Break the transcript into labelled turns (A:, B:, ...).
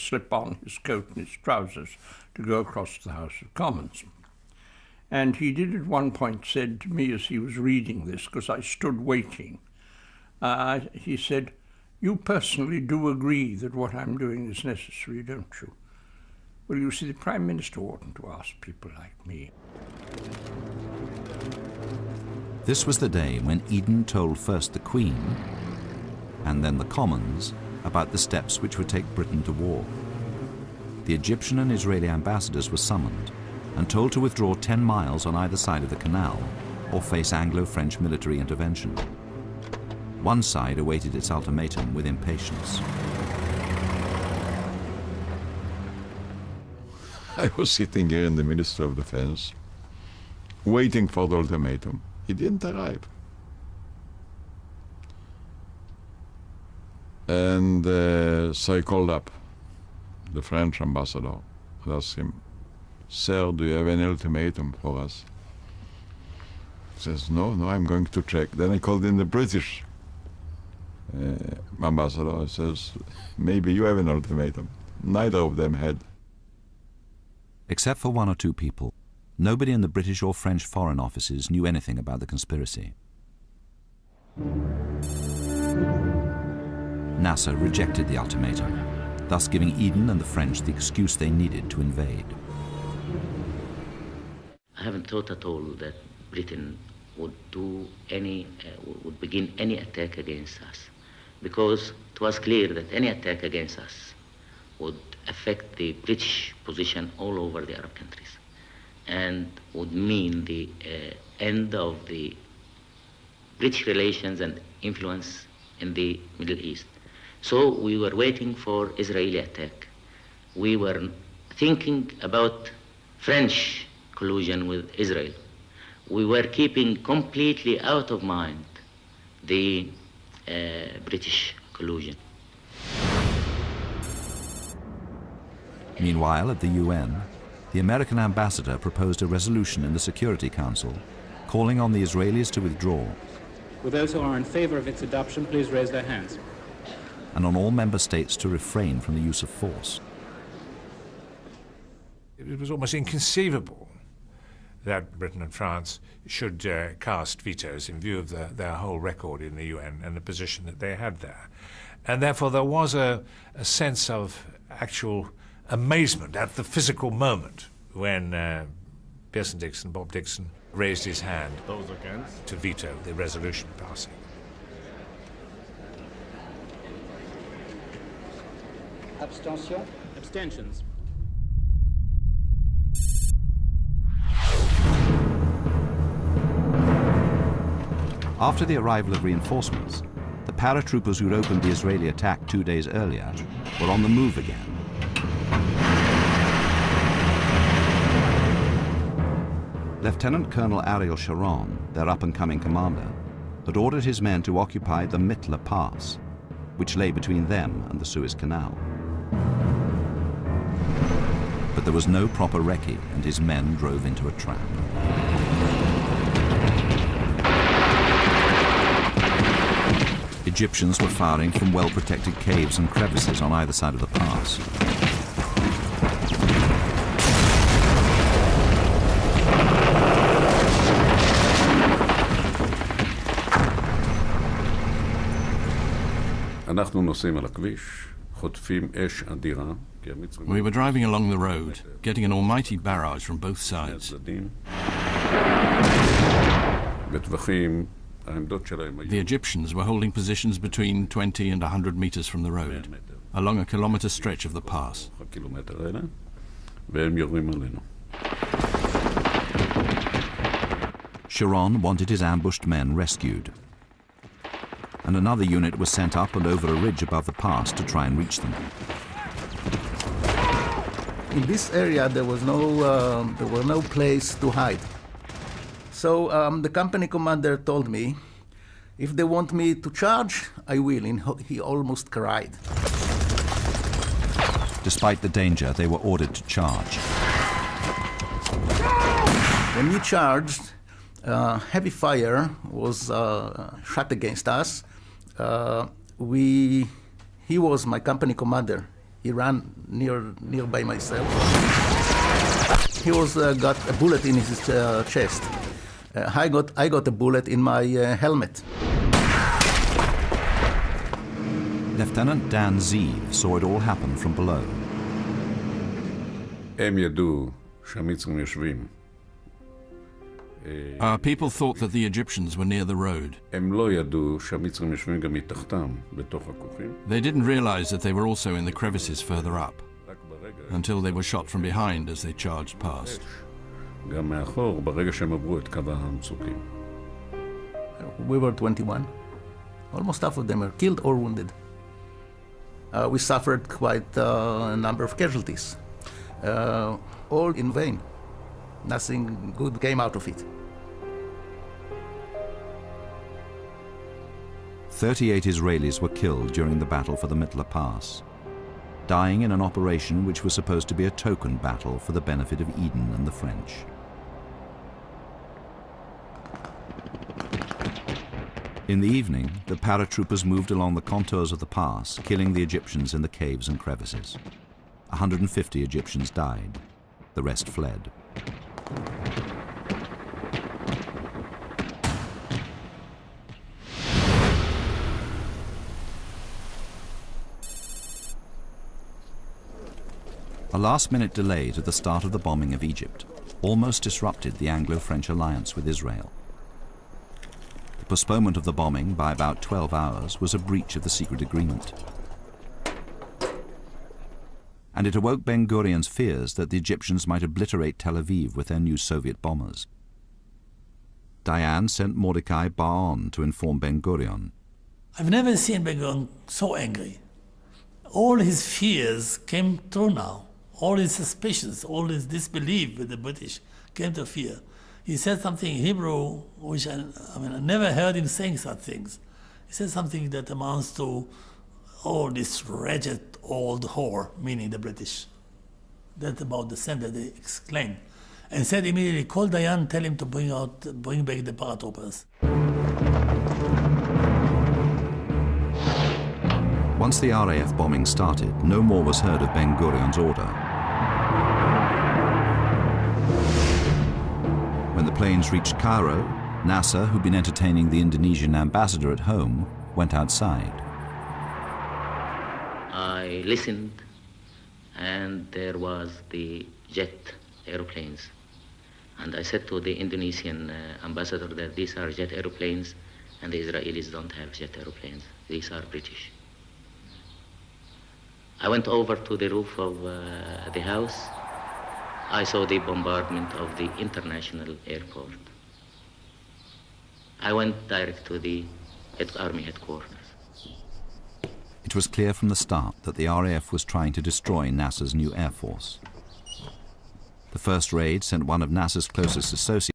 A: slip on his coat and his trousers to go across to the House of Commons. And he did at one point said to me as he was reading this, because I stood waiting, he said, "You personally do agree that what I'm doing is necessary, don't you?" Well, you see, the Prime Minister oughtn't to ask people like me.
B: This was the day when Eden told first the Queen and then the Commons about the steps which would take Britain to war. The Egyptian and Israeli ambassadors were summoned and told to withdraw 10 miles on either side of the canal or face Anglo-French military intervention. One side awaited its ultimatum with impatience.
C: I was sitting here in the Ministry of Defense, waiting for the ultimatum. He didn't arrive. And so I called up the French ambassador and asked him, "Sir, do you have an ultimatum for us?" He says, no, I'm going to check. Then I called in the British ambassador. He says, "Maybe you have an ultimatum." Neither of them had.
B: Except for one or two people, nobody in the British or French foreign offices knew anything about the conspiracy. Nasser rejected the ultimatum, thus giving Eden and the French the excuse they needed to invade.
D: I haven't thought at all that Britain would would begin any attack against us, because it was clear that any attack against us would affect the British position all over the Arab countries and would mean the end of the British relations and influence in the Middle East. So we were waiting for Israeli attack. We were thinking about French collusion with Israel. We were keeping completely out of mind the British collusion.
B: Meanwhile, at the UN, the American ambassador proposed a resolution in the Security Council calling on the Israelis to withdraw.
E: Will those who are in favor of its adoption please raise their hands?
B: And on all member states to refrain from the use of force.
F: It was almost inconceivable that Britain and France should cast vetoes in view of their whole record in the UN and the position that they had there. And therefore there was a sense of actual amazement at the physical moment when Pearson Dixon, Bob Dixon, raised his hand to veto the resolution passing.
E: Abstention? Abstentions.
B: After the arrival of reinforcements, the paratroopers who'd opened the Israeli attack 2 days earlier were on the move again. Lieutenant Colonel Ariel Sharon, their up-and-coming commander, had ordered his men to occupy the Mitla Pass, which lay between them and the Suez Canal. But there was no proper recce, and his men drove into a trap. Egyptians were firing from well-protected caves and crevices on either side of the pass.
G: We were driving along the road, getting an almighty barrage from both sides. The Egyptians were holding positions between 20 and 100 meters from the road, along a kilometer stretch of the pass.
B: Sharon wanted his ambushed men rescued, and another unit was sent up and over a ridge above the pass to try and reach them.
H: In this area, there was no place to hide. So the company commander told me, if they want me to charge, I will, and he almost cried.
B: Despite the danger, they were ordered to charge.
H: When we charged, heavy fire was shot against us. He was my company commander. He ran nearby myself. He was got a bullet in his chest. I got a bullet in my helmet.
B: Lieutenant Dan Zeev saw it all happen from below.
I: הם ידעו שהמצרים יושבים.
G: Our people thought that the Egyptians were near the road.
I: הם לא ידעו שהמצרים יושבים גם מתחתם, בתוך הכוכים.
G: They didn't realize that they were also in the crevices further up,
I: רק ברגע,
G: until they were shot from behind as they charged past.
I: גם מאחור, ברגע שהם עברו את קו המצוקים.
H: We were 21. Almost half of them were killed or wounded. We suffered quite a number of casualties, all in vain. Nothing good came out of it.
B: 38 Israelis were killed during the battle for the Mitla Pass, dying in an operation which was supposed to be a token battle for the benefit of Eden and the French. In the evening, the paratroopers moved along the contours of the pass, killing the Egyptians in the caves and crevices. 150 Egyptians died. The rest fled. A last-minute delay to the start of the bombing of Egypt almost disrupted the Anglo-French alliance with Israel. The postponement of the bombing by about 12 hours was a breach of the secret agreement. And it awoke Ben-Gurion's fears that the Egyptians might obliterate Tel Aviv with their new Soviet bombers. Dayan sent Mordecai Bar-On to inform Ben-Gurion.
J: I've never seen Ben-Gurion so angry. All his fears came true now. All his suspicions, all his disbelief with the British came to fear. He said something in Hebrew, which I never heard him saying such things. He said something that amounts to, oh, this wretched old whore, meaning the British. That's about the sense that they exclaimed. And said immediately, call Dayan, tell him to bring back the paratroopers.
B: Once the RAF bombing started, no more was heard of Ben-Gurion's order. When the planes reached Cairo, Nasser, who'd been entertaining the Indonesian ambassador at home, went outside.
D: I listened, and there was the jet aeroplanes. And I said to the Indonesian ambassador that these are jet aeroplanes, and the Israelis don't have jet aeroplanes. These are British. I went over to the roof of the house. I saw the bombardment of the international airport. I went direct to the army headquarters.
B: It was clear from the start that the RAF was trying to destroy Nasser's new air force. The first raid sent one of Nasser's closest associates